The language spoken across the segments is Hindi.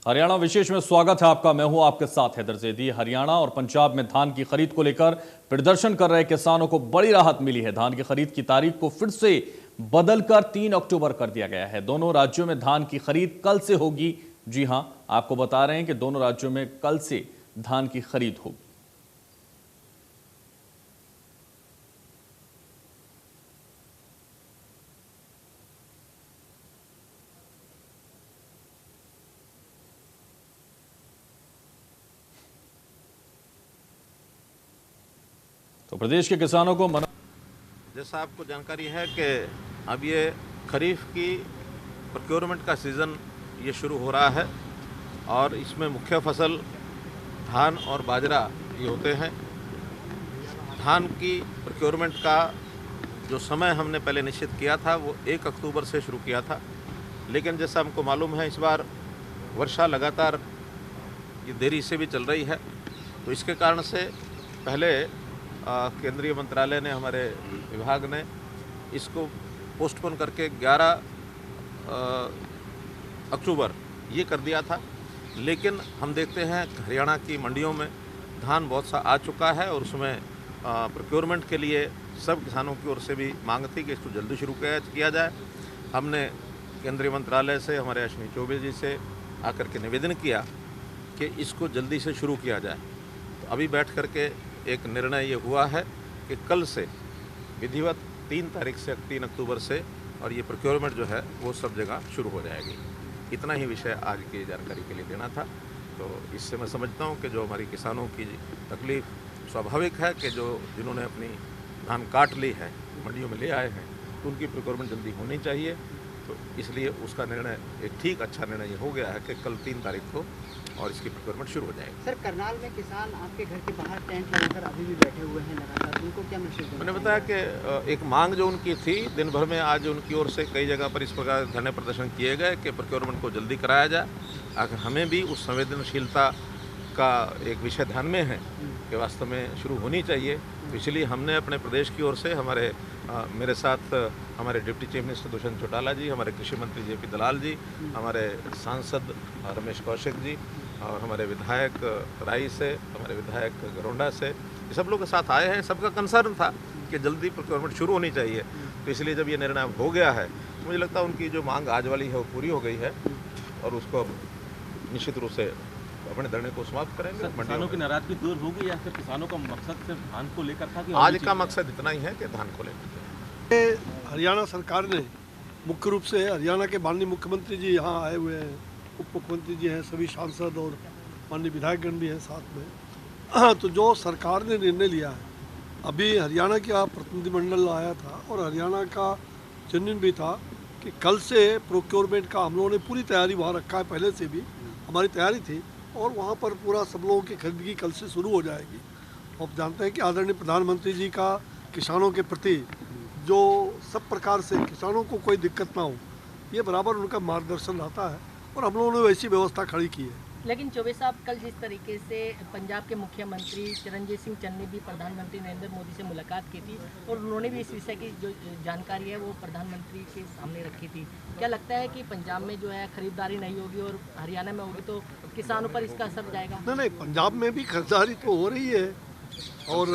हरियाणा विशेष में स्वागत है आपका। मैं हूं आपके साथ हैदर जैदी। हरियाणा और पंजाब में धान की खरीद को लेकर प्रदर्शन कर रहे किसानों को बड़ी राहत मिली है। धान की खरीद की तारीख को फिर से बदलकर 3 अक्टूबर कर दिया गया है। दोनों राज्यों में धान की खरीद कल से होगी। जी हां, आपको बता रहे हैं कि दोनों राज्यों में कल से धान की खरीद होगी। तो प्रदेश के किसानों को जैसा आपको जानकारी है कि अब ये खरीफ की प्रोक्योरमेंट का सीज़न ये शुरू हो रहा है और इसमें मुख्य फसल धान और बाजरा ये होते हैं। धान की प्रोक्योरमेंट का जो समय हमने पहले निश्चित किया था वो 1 अक्टूबर से शुरू किया था, लेकिन जैसा हमको मालूम है इस बार वर्षा लगातार ये देरी से भी चल रही है, तो इसके कारण से पहले केंद्रीय मंत्रालय ने, हमारे विभाग ने इसको पोस्टपोन करके 11 अक्टूबर ये कर दिया था। लेकिन हम देखते हैं हरियाणा की मंडियों में धान बहुत सा आ चुका है और उसमें प्रोक्योरमेंट के लिए सब किसानों की ओर से भी मांग थी कि इसको जल्दी शुरू किया जाए। हमने केंद्रीय मंत्रालय से, हमारे अश्विनी चौबे जी से आकर के निवेदन किया कि इसको जल्दी से शुरू किया जाए। तो अभी बैठ करके एक निर्णय ये हुआ है कि कल से विधिवत 3 तारीख से 3 अक्टूबर से और ये प्रोक्योरमेंट जो है वो सब जगह शुरू हो जाएगी। इतना ही विषय आज की जानकारी के लिए देना था। तो इससे मैं समझता हूँ कि जो हमारी किसानों की तकलीफ़ स्वाभाविक है कि जिन्होंने अपनी धान काट ली है, मंडियों में ले आए हैं, तो उनकी प्रोक्योरमेंट जल्दी होनी चाहिए। तो इसलिए उसका निर्णय एक ठीक अच्छा निर्णय ये हो गया है कि कल 3 तारीख को और इसकी प्रोक्योरमेंट शुरू हो जाएगी। सर, करनाल में किसान आपके घर के बाहर टेंट लगाकर अभी भी बैठे हुए हैं लगातार, उनको क्या मैसेज देना? मैंने बताया कि एक मांग जो उनकी थी दिन भर में, आज उनकी ओर से कई जगह पर इस प्रकार धरने प्रदर्शन किए गए कि प्रोक्योरमेंट को जल्दी कराया जाए। आखिर हमें भी उस संवेदनशीलता का एक विषय ध्यान में है कि वास्तव में शुरू होनी चाहिए। तो इसलिए हमने अपने प्रदेश की ओर से मेरे साथ हमारे deputy chief minister Dushyant Chautala ji, हमारे कृषि मंत्री जेपी दलाल जी, हमारे सांसद रमेश कौशिक जी और हमारे विधायक राई से, हमारे विधायक गरोंडा से, ये सब लोग के साथ आए हैं। सबका कंसर्न था कि जल्दी प्रोक्योरमेंट शुरू होनी चाहिए। तो इसलिए जब ये निर्णय हो गया है, तो मुझे लगता है उनकी जो मांग आज वाली है वो पूरी हो गई है और उसको निश्चित रूप से अपने धरने को समाप्त करेंगे। किसानों की नाराजगी दूर होगी या फिर किसानों का मकसद सिर्फ धान को लेकर था कि आज का मकसद इतना ही है कि धान को लेकर? हरियाणा सरकार ने मुख्य रूप से, हरियाणा के माननीय मुख्यमंत्री जी यहाँ आए हुए हैं, उप मुख्यमंत्री जी हैं, सभी सांसद और माननीय विधायकगण भी हैं साथ में। तो जो सरकार ने निर्णय लिया है, अभी हरियाणा का प्रतिनिधिमंडल आया था और हरियाणा का चिन्हन भी था कि कल से प्रोक्योरमेंट का हम लोगों ने पूरी तैयारी वहाँ रखा है। पहले से भी हमारी तैयारी थी और वहाँ पर पूरा सब लोगों की खरीदगी कल से शुरू हो जाएगी। आप जानते हैं कि आदरणीय प्रधानमंत्री जी का किसानों के प्रति जो सब प्रकार से किसानों को कोई दिक्कत ना हो, ये बराबर उनका मार्गदर्शन रहता है और हम लोगों ने वैसी व्यवस्था खड़ी की है। लेकिन चौबे साहब, कल जिस तरीके से पंजाब के मुख्यमंत्री चरणजीत सिंह चन्नी ने भी प्रधानमंत्री नरेंद्र मोदी से मुलाकात की थी और उन्होंने भी इस विषय की जो जानकारी है वो प्रधानमंत्री के सामने रखी थी, क्या लगता है कि पंजाब में जो है खरीदारी नहीं होगी और हरियाणा में होगी तो किसानों पर इसका असर जाएगा? नहीं, पंजाब में भी खरीदारी तो हो रही है और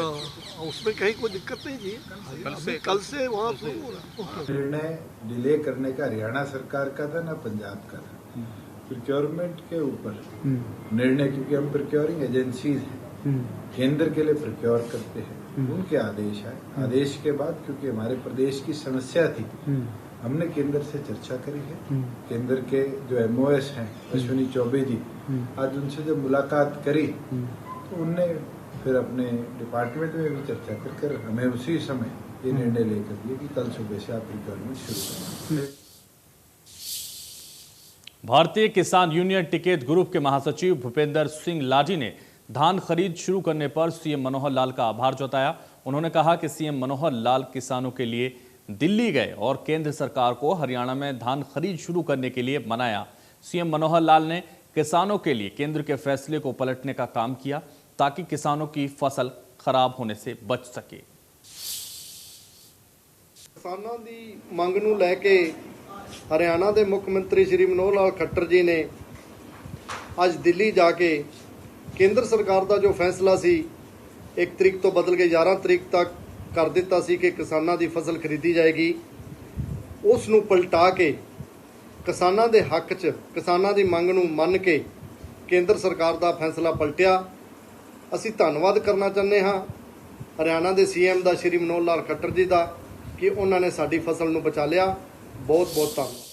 उसमें कहीं कोई दिक्कत नहीं जी। कल से वहाँ शुरू हो रहा है। निर्णय डिले करने का हरियाणा सरकार का था ना पंजाब का था। प्रोक्योरमेंट के ऊपर निर्णय, क्योंकि हम प्रोक्योरिंग एजेंसीज हैं, केंद्र के लिए प्रोक्योर करते हैं, उनके आदेश आए। आदेश के बाद क्योंकि हमारे प्रदेश की समस्या थी, हमने केंद्र से चर्चा करी है। केंद्र के जो MOS हैं अश्विनी चौबे जी, आज उनसे जब मुलाकात करी तो उनने फिर अपने डिपार्टमेंट में भी चर्चा कर हमें उसी समय ये निर्णय लेकर दिए कि कल सुबह से आप प्रोक्योरमेंट शुरू करें। भारतीय किसान यूनियन टिकैत ग्रुप के महासचिव भूपेंद्र सिंह लाठी ने धान खरीद शुरू करने पर सीएम मनोहर लाल का आभार जताया। उन्होंने कहा कि सीएम मनोहर लाल किसानों के लिए दिल्ली गए और केंद्र सरकार को हरियाणा में धान खरीद शुरू करने के लिए मनाया। सीएम मनोहर लाल ने किसानों के लिए केंद्र के फैसले को पलटने का काम किया ताकि किसानों की फसल खराब होने से बच सके। किसानों की मंग नूं लैके हरियाणा के मुख्य मंत्री श्री मनोहर लाल खट्टर जी ने ਅੱਜ ਦਿੱਲੀ ਜਾ ਕੇ ਕੇਂਦਰ ਸਰਕਾਰ ਦਾ ਜੋ ਫੈਸਲਾ ਸੀ 1 ਤਰੀਕ ਤੋਂ ਬਦਲ ਕੇ 11 ਤਰੀਕ ਤੱਕ ਕਰ ਦਿੱਤਾ ਸੀ ਕਿ ਕਿਸਾਨਾਂ ਦੀ ਫਸਲ ਖਰੀਦੀ ਜਾਏਗੀ, ਉਸ ਨੂੰ ਪਲਟਾ ਕੇ ਕਿਸਾਨਾਂ ਦੇ ਹੱਕ 'ਚ ਕਿਸਾਨਾਂ ਦੀ ਮੰਗ ਨੂੰ ਮੰਨ ਕੇ ਕੇਂਦਰ ਸਰਕਾਰ ਦਾ ਫੈਸਲਾ ਪਲਟਿਆ। ਅਸੀਂ ਧੰਨਵਾਦ ਕਰਨਾ ਚਾਹੁੰਦੇ ਹਾਂ ਹਰਿਆਣਾ ਦੇ ਸੀਐਮ ਦਾ ਸ਼੍ਰੀ ਮਨੋਹਰ ਲਾਲ ਖੱਟਰ ਜੀ ਦਾ ਕਿ ਉਹਨਾਂ ਨੇ ਸਾਡੀ ਫਸਲ ਨੂੰ ਬਚਾ ਲਿਆ। बहुत बहुत धन्यवाद।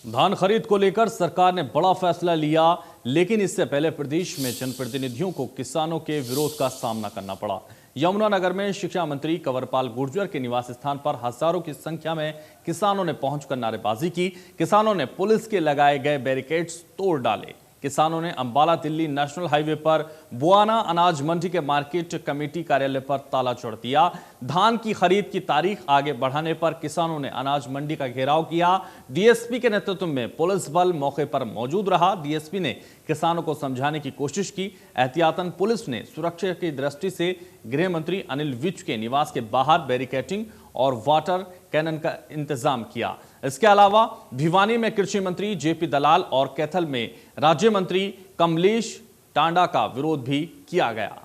धान खरीद को लेकर सरकार ने बड़ा फैसला लिया, लेकिन इससे पहले प्रदेश में जनप्रतिनिधियों को किसानों के विरोध का सामना करना पड़ा। यमुनानगर में शिक्षा मंत्री कंवरपाल गुर्जर के निवास स्थान पर हजारों की संख्या में किसानों ने पहुंचकर नारेबाजी की। किसानों ने पुलिस के लगाए गए बैरिकेड्स तोड़ डाले। किसानों ने अंबाला दिल्ली नेशनल हाईवे पर बुआना अनाज मंडी के मार्केट कमेटी कार्यालय पर ताला जोड़ दिया। धान की खरीद की तारीख आगे बढ़ाने पर किसानों ने अनाज मंडी का घेराव किया। डीएसपी के नेतृत्व में पुलिस बल मौके पर मौजूद रहा। डीएसपी ने किसानों को समझाने की कोशिश की। एहतियातन पुलिस ने सुरक्षा की दृष्टि से गृह मंत्री अनिल विज के निवास के बाहर बैरिकेडिंग और वाटर कैनन का इंतजाम किया। इसके अलावा भिवानी में कृषि मंत्री जेपी दलाल और कैथल में राज्य मंत्री कमलेश टांडा का विरोध भी किया गया।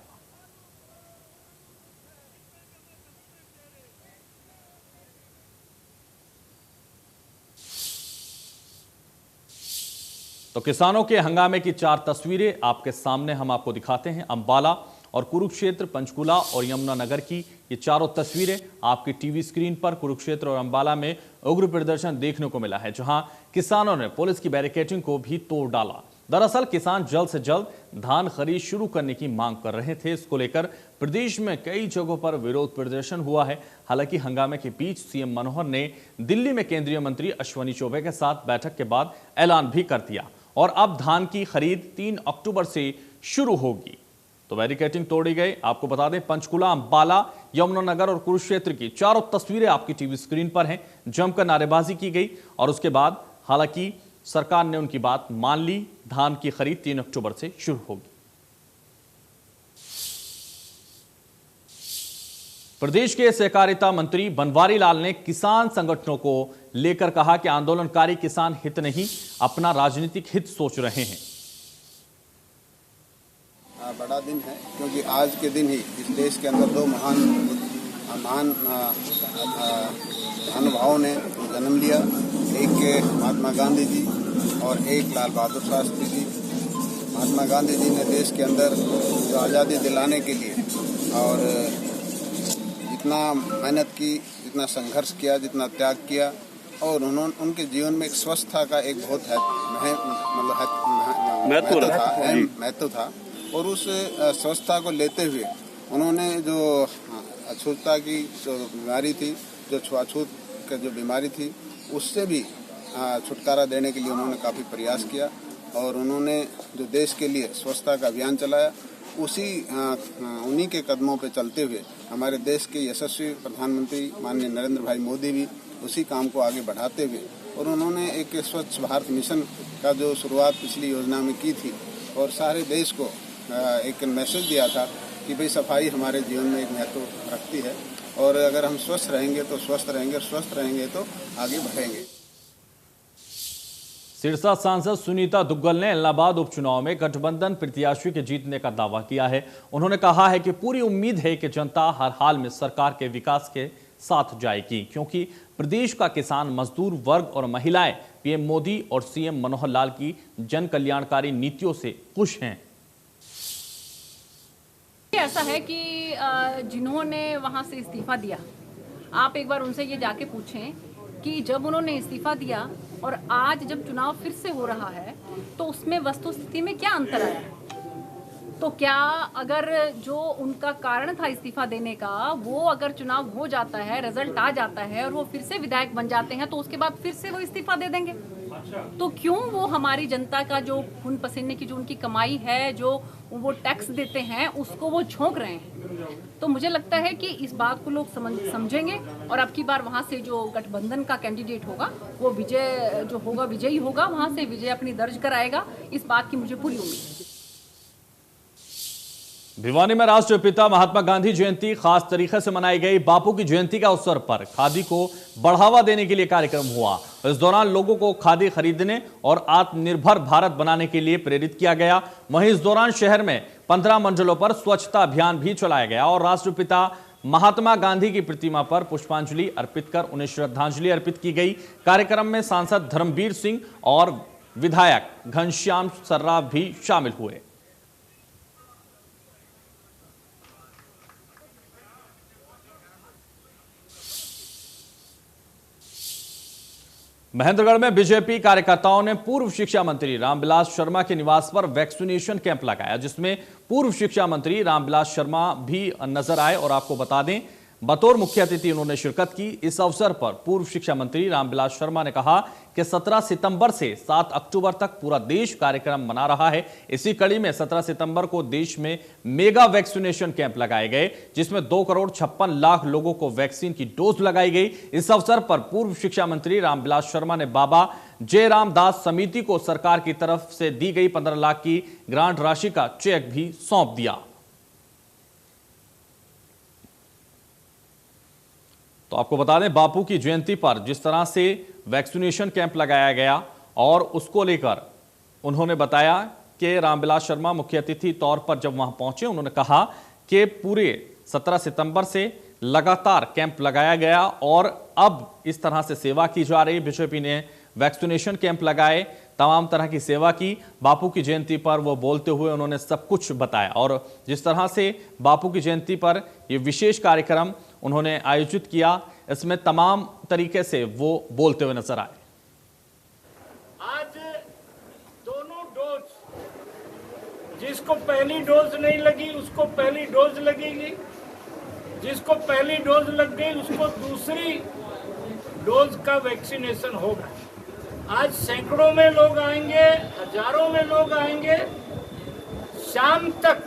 तो किसानों के हंगामे की 4 तस्वीरें आपके सामने हम आपको दिखाते हैं। अंबाला और कुरुक्षेत्र, पंचकुला और यमुनानगर की ये चारों तस्वीरें आपकी टीवी स्क्रीन पर। कुरुक्षेत्र और अंबाला में उग्र प्रदर्शन देखने को मिला है, जहां किसानों ने पुलिस की बैरिकेडिंग को भी तोड़ डाला। दरअसल किसान जल्द से जल्द धान खरीद शुरू करने की मांग कर रहे थे। इसको लेकर प्रदेश में कई जगहों पर विरोध प्रदर्शन हुआ है। हालांकि हंगामे के बीच सीएम मनोहर ने दिल्ली में केंद्रीय मंत्री अश्विनी चौबे के साथ बैठक के बाद ऐलान भी कर दिया और अब धान की खरीद 3 अक्टूबर से शुरू होगी। तो बैरिकेडिंग तोड़ी गई। आपको बता दें, पंचकुला, अंबाला, यमुनानगर और कुरुक्षेत्र की चारों तस्वीरें आपकी टीवी स्क्रीन पर हैं। जमकर नारेबाजी की गई और उसके बाद हालांकि सरकार ने उनकी बात मान ली। धान की खरीद 3 अक्टूबर से शुरू होगी। प्रदेश के सहकारिता मंत्री बनवारी लाल ने किसान संगठनों को लेकर कहा कि आंदोलनकारी किसान हित नहीं, अपना राजनीतिक हित सोच रहे हैं। बड़ा दिन है क्योंकि आज के दिन ही इस देश के अंदर 2 महान महानुभावों ने जन्म लिया। एक महात्मा गांधी जी और एक लाल बहादुर शास्त्री जी। महात्मा गांधी जी ने देश के अंदर जो आज़ादी दिलाने के लिए और जितना मेहनत की, जितना संघर्ष किया, जितना त्याग किया, और उन्होंने उनके जीवन में एक स्वच्छता का एक बहुत महत्व था। और उस स्वच्छता को लेते हुए उन्होंने जो अछूतता की जो बीमारी थी, जो छुआछूत की जो बीमारी थी, उससे भी छुटकारा देने के लिए उन्होंने काफ़ी प्रयास किया। और उन्होंने जो देश के लिए स्वच्छता का अभियान चलाया, उन्हीं के कदमों पे चलते हुए हमारे देश के यशस्वी प्रधानमंत्री माननीय नरेंद्र भाई मोदी भी उसी काम को आगे बढ़ाते हुए, और उन्होंने एक स्वच्छ भारत मिशन का जो शुरुआत पिछली योजना में की थी और सारे देश को एक मैसेज दिया था कि भाई सफाई हमारे जीवन में एक महत्व रखती है और अगर हम स्वस्थ रहेंगे तो स्वस्थ रहेंगे, स्वस्थ रहेंगे तो आगे बढ़ेंगे। सिरसा सांसद सुनीता दुग्गल ने इलाहाबाद उपचुनाव में गठबंधन प्रत्याशी के जीतने का दावा किया है। उन्होंने कहा है कि पूरी उम्मीद है कि जनता हर हाल में सरकार के विकास के साथ जाएगी, क्योंकि प्रदेश का किसान, मजदूर वर्ग और महिलाएं पीएम मोदी और सीएम मनोहर लाल की जन कल्याणकारी नीतियों से खुश हैं। ऐसा है कि जिन्होंने वहां से इस्तीफा दिया, आप एक बार उनसे ये जाके पूछें कि जब उन्होंने इस्तीफा दिया और आज जब चुनाव फिर से हो रहा है तो उसमें वस्तुस्थिति में क्या अंतर आया है। तो क्या अगर जो उनका कारण था इस्तीफा देने का, वो अगर चुनाव हो जाता है, रिजल्ट आ जाता है और वो फिर से विधायक बन जाते हैं, तो उसके बाद फिर से वो इस्तीफा दे देंगे? तो क्यों वो हमारी जनता का जो खून पसीने की जो उनकी कमाई है, जो वो टैक्स देते हैं, उसको वो झोंक रहे हैं। तो मुझे लगता है कि इस बात को लोग समझेंगे और अब की बार वहाँ से जो गठबंधन का कैंडिडेट होगा वो विजय जो होगा विजयी होगा, वहाँ से विजय अपनी दर्ज कराएगा। इस बात की मुझे पूरी उम्मीद है। भिवानी में राष्ट्रपिता महात्मा गांधी जयंती खास तरीके से मनाई गई। बापू की जयंती के अवसर पर खादी को बढ़ावा देने के लिए कार्यक्रम हुआ। इस दौरान लोगों को खादी खरीदने और आत्मनिर्भर भारत बनाने के लिए प्रेरित किया गया। वहीं इस दौरान शहर में 15 मंजिलों पर स्वच्छता अभियान भी चलाया गया और राष्ट्रपिता महात्मा गांधी की प्रतिमा पर पुष्पांजलि अर्पित कर उन्हें श्रद्धांजलि अर्पित की गई। कार्यक्रम में सांसद धर्मवीर सिंह और विधायक घनश्याम सर्राफ भी शामिल हुए। महेंद्रगढ़ में बीजेपी कार्यकर्ताओं ने पूर्व शिक्षा मंत्री रामविलास शर्मा के निवास पर वैक्सीनेशन कैंप लगाया, जिसमें पूर्व शिक्षा मंत्री रामविलास शर्मा भी नजर आए। और आपको बता दें, बतौर मुख्य अतिथि उन्होंने शिरकत की। इस अवसर पर पूर्व शिक्षा मंत्री रामविलास शर्मा ने कहा कि 17 सितंबर से 7 अक्टूबर तक पूरा देश कार्यक्रम मना रहा है। इसी कड़ी में 17 सितंबर को देश में मेगा वैक्सीनेशन कैंप लगाए गए, जिसमें 2,56,00,000 लोगों को वैक्सीन की डोज लगाई गई। इस अवसर पर पूर्व शिक्षा मंत्री रामविलास शर्मा ने बाबा जयराम दास समिति को सरकार की तरफ से दी गई 15 लाख की ग्रांट राशि का चेक भी सौंप दिया। तो आपको बता दें, बापू की जयंती पर जिस तरह से वैक्सीनेशन कैंप लगाया गया और उसको लेकर उन्होंने बताया कि रामविलास शर्मा मुख्य अतिथि तौर पर जब वहां पहुंचे, उन्होंने कहा कि पूरे 17 सितंबर से लगातार कैंप लगाया गया और अब इस तरह से सेवा की जा रही। बीजेपी ने वैक्सीनेशन कैंप लगाए, तमाम तरह की सेवा की। बापू की जयंती पर वो बोलते हुए उन्होंने सब कुछ बताया और जिस तरह से बापू की जयंती पर ये विशेष कार्यक्रम उन्होंने आयोजित किया, इसमें तमाम तरीके से वो बोलते हुए नजर आए। आज दोनों डोज, जिसको पहली डोज नहीं लगी उसको पहली डोज लगेगी, जिसको पहली डोज लग गई उसको दूसरी डोज का वैक्सीनेशन होगा। आज सैकड़ों में लोग आएंगे, हजारों में लोग आएंगे। शाम तक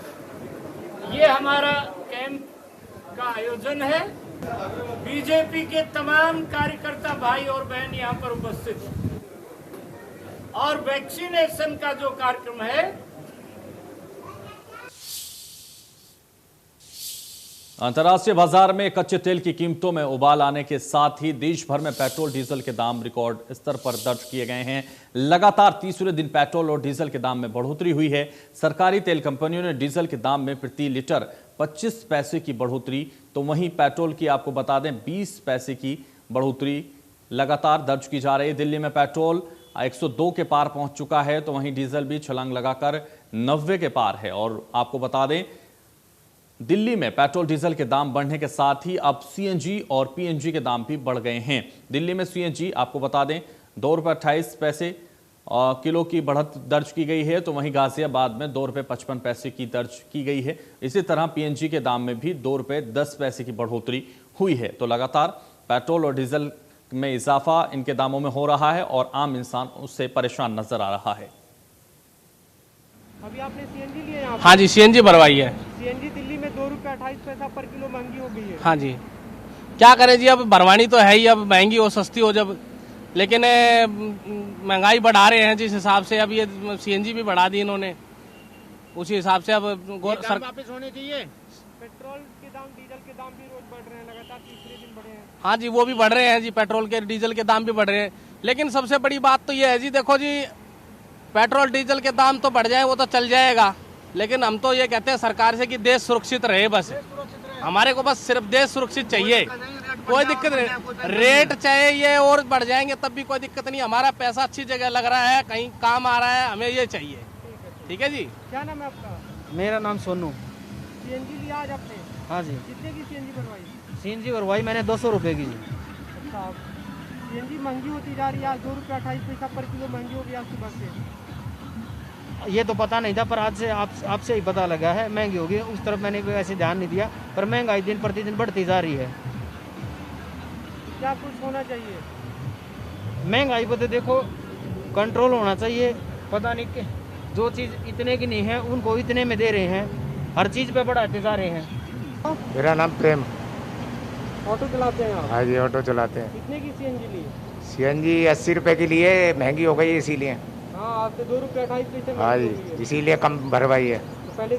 ये हमारा कैंप का आयोजन है। बीजेपी के तमाम कार्यकर्ता भाई और बहन यहाँ पर उपस्थित हैं और वैक्सीनेशन का जो कार्यक्रम है, अंतर्राष्ट्रीय बाजार में कच्चे तेल की कीमतों में उबाल आने के साथ ही देश भर में पेट्रोल डीजल के दाम रिकॉर्ड स्तर पर दर्ज किए गए हैं। लगातार तीसरे दिन पेट्रोल और डीजल के दाम में बढ़ोतरी हुई है। सरकारी तेल कंपनियों ने डीजल के दाम में प्रति लीटर 25 पैसे की बढ़ोतरी, तो वहीं पेट्रोल की आपको बता दें 20 पैसे की बढ़ोतरी लगातार दर्ज की जा रही है। दिल्ली में पेट्रोल 102 के पार पहुंच चुका है, तो वहीं डीजल भी छलांग लगाकर 90 के पार है। और आपको बता दें, दिल्ली में पेट्रोल डीजल के दाम बढ़ने के साथ ही अब सीएनजी और पीएनजी के दाम भी बढ़ गए हैं। दिल्ली में सीएनजी आपको बता दें ₹2.28 किलो की बढ़त दर्ज की गई है, तो वहीं गाजियाबाद में ₹2.55 की दर्ज की गई है। इसी तरह पीएनजी के दाम में भी ₹2.10 की बढ़ोतरी हुई है। तो लगातार पेट्रोल और डीजल में इजाफा इनके दामों में हो रहा है और आम इंसान उससे परेशान नजर आ रहा है। अभी आपने सीएनजी लिया यहाँ? हाँ जी, सीएनजी भरवाई है। सीएनजी दिल्ली में ₹2.28 पर किलो महंगी हो गई है। हाँ जी, क्या करें जी, अब भरवानी तो है ही, अब महंगी हो सस्ती हो जब, लेकिन महंगाई बढ़ा रहे हैं जिस हिसाब से। अब ये सीएनजी भी बढ़ा दी इन्होंने, उसी हिसाब से अब वापस होने चाहिए। पेट्रोल के दाम, डीजल के दाम भी रोज बढ़ रहे हैं, लगातार तीसरे दिन बढ़े हैं। हाँ जी, वो भी बढ़ रहे हैं जी, पेट्रोल के डीजल के दाम भी बढ़ रहे हैं। लेकिन सबसे बड़ी बात तो ये है जी, देखो जी, पेट्रोल डीजल के दाम तो बढ़ जाए वो तो चल जाएगा, लेकिन हम तो ये कहते हैं सरकार से कि देश सुरक्षित रहे। बस हमारे को बस सिर्फ देश सुरक्षित चाहिए, कोई दिक्कत नहीं। रेट चाहे ये और बढ़ जाएंगे तब भी कोई दिक्कत नहीं। हमारा पैसा अच्छी जगह लग रहा है, कहीं काम आ रहा है, हमें ये चाहिए। ठीक है जी। क्या नाम है आपका? मेरा नाम सोनू। सीएनजी लिया आज आपने? हाँ जी। कितने की सीएनजी भरवाई? सीएनजी भरवाई मैंने 200 रुपये की जी। अच्छा, सीएनजी महंगी होती जा रही है, आज ₹2.28 पर किलो महंगी हो गई आज सुबह से। ये तो पता नहीं था, पर आज से आपसे ही पता लगा है महंगी होगी। उस तरफ मैंने वैसे ध्यान नहीं दिया, पर महंगाई दिन प्रतिदिन बढ़ती जा रही है। क्या कुछ होना चाहिए? महंगाई पर तो देखो कंट्रोल होना चाहिए। पता नहीं कि जो चीज़ इतने की नहीं है उनको इतने में दे रहे हैं, हर चीज़ पे बढ़ाते जा रहे हैं। मेरा नाम प्रेम। ऑटो चलाते हैं आप? हाँ जी, ऑटो चलाते हैं। कितने की सीएनजी ली? सीएनजी 80 रुपये के लिए महंगी हो गई, इसीलिए। हाँ, आपसे ₹2.28 हाँ जी, इसीलिए कम भरवाई है। तो पहले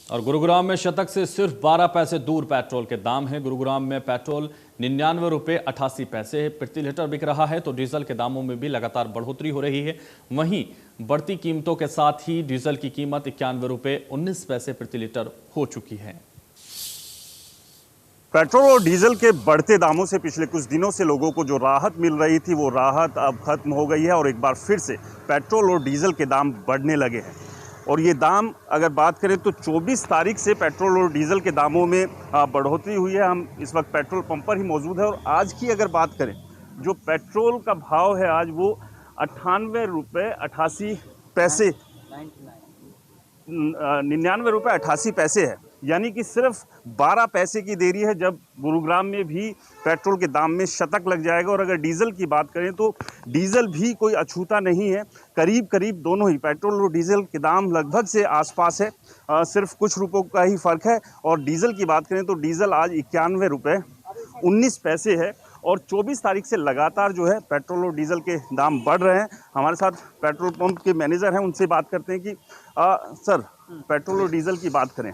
और गुरुग्राम में शतक से सिर्फ 12 पैसे दूर पेट्रोल के दाम हैं। गुरुग्राम में पेट्रोल 99 रुपये 88 पैसे प्रति लीटर बिक रहा है, तो डीजल के दामों में भी लगातार बढ़ोतरी हो रही है। वहीं बढ़ती कीमतों के साथ ही डीजल की कीमत 91 रुपये 19 पैसे प्रति लीटर हो चुकी है। पेट्रोल और डीजल के बढ़ते दामों से पिछले कुछ दिनों से लोगों को जो राहत मिल रही थी वो राहत अब खत्म हो गई है और एक बार फिर से पेट्रोल और डीजल के दाम बढ़ने लगे हैं। और ये दाम अगर बात करें तो 24 तारीख से पेट्रोल और डीजल के दामों में बढ़ोतरी हुई है। हम इस वक्त पेट्रोल पंप पर ही मौजूद है और आज की अगर बात करें जो पेट्रोल का भाव है आज वो 98 रुपये 88 पैसे 99 रुपये 88 पैसे है, यानी कि सिर्फ 12 पैसे की देरी है जब गुरुग्राम में भी पेट्रोल के दाम में शतक लग जाएगा। और अगर डीजल की बात करें तो डीजल भी कोई अछूता नहीं है, करीब करीब दोनों ही पेट्रोल और डीजल के दाम लगभग से आसपास है, सिर्फ कुछ रुपयों का ही फ़र्क है। और डीजल की बात करें तो डीजल आज 91 रुपये 19 पैसे है और 24 तारीख से लगातार जो है पेट्रोल और डीजल के दाम बढ़ रहे हैं। हमारे साथ पेट्रोल पंप के मैनेजर हैं, उनसे बात करते हैं कि सर पेट्रोल और डीजल की बात करें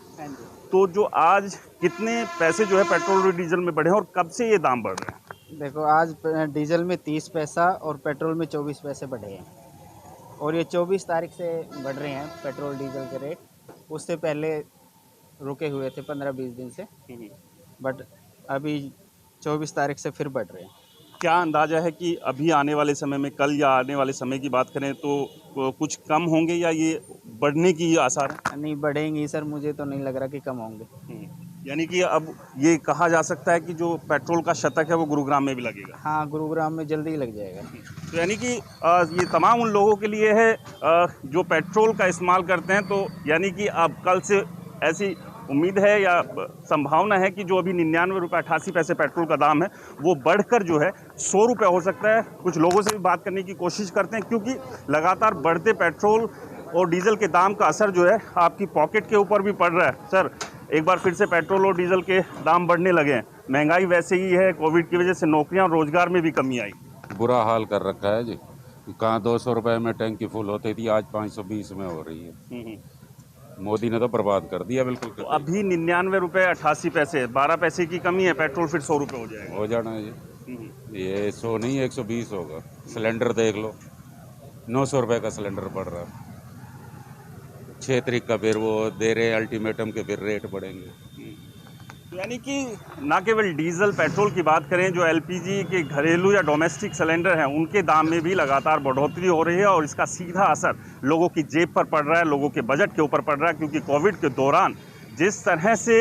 तो जो आज कितने पैसे जो है पेट्रोल और डीजल में बढ़े हैं और कब से ये दाम बढ़ रहे हैं? देखो आज डीजल में 30 पैसा और पेट्रोल में 24 पैसे बढ़े हैं और ये 24 तारीख से बढ़ रहे हैं पेट्रोल डीजल के रेट। उससे पहले रुके हुए थे 15-20 दिन से, बट अभी 24 तारीख से फिर बढ़ रहे हैं। क्या अंदाज़ा है कि अभी आने वाले समय में, कल या आने वाले समय की बात करें तो कुछ कम होंगे या ये बढ़ने की आसार है? नहीं बढ़ेंगी सर, मुझे तो नहीं लग रहा कि कम होंगे। यानी कि अब ये कहा जा सकता है कि जो पेट्रोल का शतक है वो गुरुग्राम में भी लगेगा? हाँ, गुरुग्राम में जल्दी लग जाएगा। तो यानी कि ये तमाम उन लोगों के लिए है जो पेट्रोल का इस्तेमाल करते हैं, तो यानी कि अब कल से ऐसी उम्मीद है या संभावना है कि जो अभी 99 रुपये 88 पैसे पेट्रोल का दाम है वो बढ़कर जो है 100 रुपये हो सकता है। कुछ लोगों से भी बात करने की कोशिश करते हैं क्योंकि लगातार बढ़ते पेट्रोल और डीजल के दाम का असर जो है आपकी पॉकेट के ऊपर भी पड़ रहा है। सर एक बार फिर से पेट्रोल और डीजल के दाम बढ़ने लगे हैं, महंगाई वैसे ही है, कोविड की वजह से नौकरियाँ और रोजगार में भी कमी आई। बुरा हाल कर रखा है जी, कहाँ 200 रुपये में टैंकी फुल होती थी, आज 520 में हो रही है। मोदी ने तो बर्बाद कर दिया बिल्कुल। तो अभी 99 रुपये 88 पैसे, 12 पैसे की कमी है, पेट्रोल फिर 100 रुपये हो जाएगा। हो जाना है जी, ये 100 नहीं 120 होगा। सिलेंडर देख लो, 900 रुपये का सिलेंडर पड़ रहा है। 6 तारीख का फिर वो दे रहे अल्टीमेटम के, फिर रेट बढ़ेंगे। यानी कि ना केवल डीजल पेट्रोल की बात करें, जो एलपीजी के घरेलू या डोमेस्टिक सिलेंडर हैं उनके दाम में भी लगातार बढ़ोतरी हो रही है और इसका सीधा असर लोगों की जेब पर पड़ रहा है, लोगों के बजट के ऊपर पड़ रहा है। क्योंकि कोविड के दौरान जिस तरह से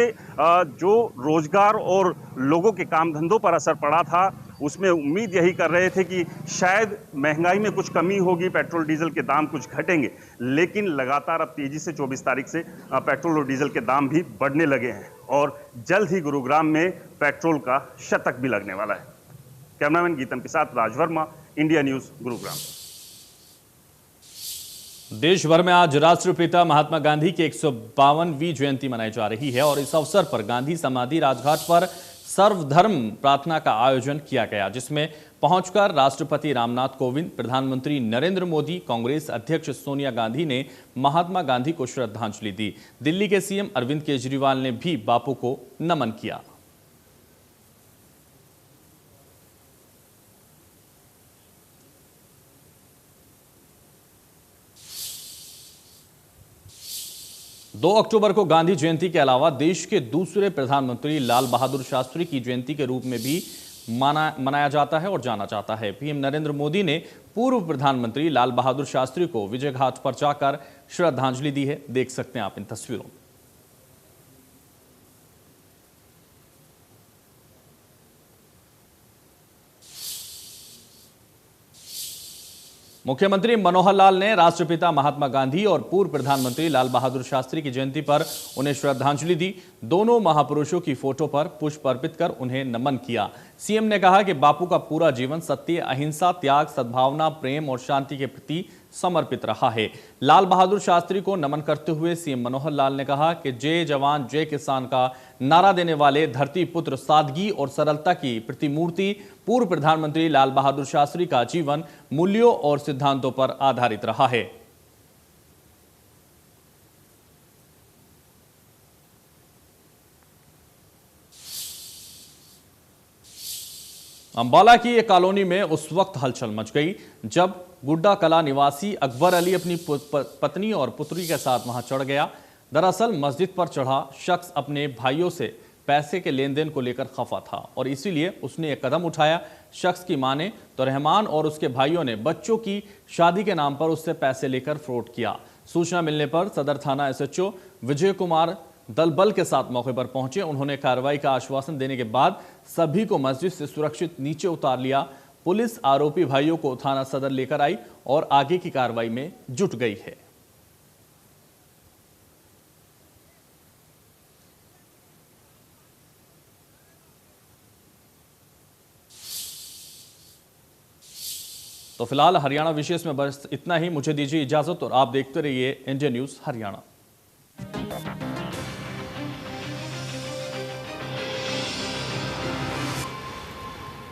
जो रोजगार और लोगों के काम धंधों पर असर पड़ा था, उसमें उम्मीद यही कर रहे थे कि शायद महंगाई में कुछ कमी होगी, पेट्रोल डीजल के दाम कुछ घटेंगे, लेकिन लगातार अब तेजी से 24 तारीख से पेट्रोल और डीजल के दाम भी बढ़ने लगे हैं और जल्द ही गुरुग्राम में पेट्रोल का शतक भी लगने वाला है। कैमरामैन गीतम के साथ राज वर्मा, इंडिया न्यूज़, गुरुग्राम। देश भर में आज राष्ट्रपिता महात्मा गांधी की 152वीं जयंती मनाई जा रही है और इस अवसर पर गांधी समाधि राजघाट पर सर्वधर्म प्रार्थना का आयोजन किया गया, जिसमें पहुंचकर राष्ट्रपति रामनाथ कोविंद, प्रधानमंत्री नरेंद्र मोदी, कांग्रेस अध्यक्ष सोनिया गांधी ने महात्मा गांधी को श्रद्धांजलि दी। दिल्ली के सीएम अरविंद केजरीवाल ने भी बापू को नमन किया। दो अक्टूबर को गांधी जयंती के अलावा देश के दूसरे प्रधानमंत्री लाल बहादुर शास्त्री की जयंती के रूप में भी मनाया जाता है और जाना जाता है। पीएम नरेंद्र मोदी ने पूर्व प्रधानमंत्री लाल बहादुर शास्त्री को विजय घाट पर जाकर श्रद्धांजलि दी है। देख सकते हैं आप इन तस्वीरों में। मुख्यमंत्री मनोहर लाल ने राष्ट्रपिता महात्मा गांधी और पूर्व प्रधानमंत्री लाल बहादुर शास्त्री की जयंती पर उन्हें श्रद्धांजलि दी। दोनों महापुरुषों की फोटो पर पुष्प अर्पित कर उन्हें नमन किया। सीएम ने कहा कि बापू का पूरा जीवन सत्य, अहिंसा, त्याग, सद्भावना, प्रेम और शांति के प्रति समर्पित रहा है। लाल बहादुर शास्त्री को नमन करते हुए सीएम मनोहर लाल ने कहा कि जय जवान जय किसान का नारा देने वाले धरती पुत्र, सादगी और सरलता की प्रतिमूर्ति पूर्व प्रधानमंत्री लाल बहादुर शास्त्री का जीवन मूल्यों और सिद्धांतों पर आधारित रहा है। अंबाला की एक कॉलोनी में उस वक्त हलचल मच गई जब गुड्डा कला निवासी अकबर अली अपनी पत्नी और पुत्री के साथ वहां चढ़ गया। दरअसल मस्जिद पर चढ़ा शख्स अपने भाइयों से पैसे के लेन देन को लेकर खफा था और इसीलिए उसने एक कदम उठाया। शख्स की माने तो रहमान और उसके भाइयों ने बच्चों की शादी के नाम पर उससे पैसे लेकर फ्रॉड किया। सूचना मिलने पर सदर थाना SHO विजय कुमार दल बल के साथ मौके पर पहुंचे। उन्होंने कार्रवाई का आश्वासन देने के बाद सभी को मस्जिद से सुरक्षित नीचे उतार लिया। पुलिस आरोपी भाइयों को थाना सदर लेकर आई और आगे की कार्रवाई में जुट गई है। तो फिलहाल हरियाणा विशेष में बस इतना ही। मुझे दीजिए इजाजत और आप देखते रहिए इंडिया न्यूज हरियाणा।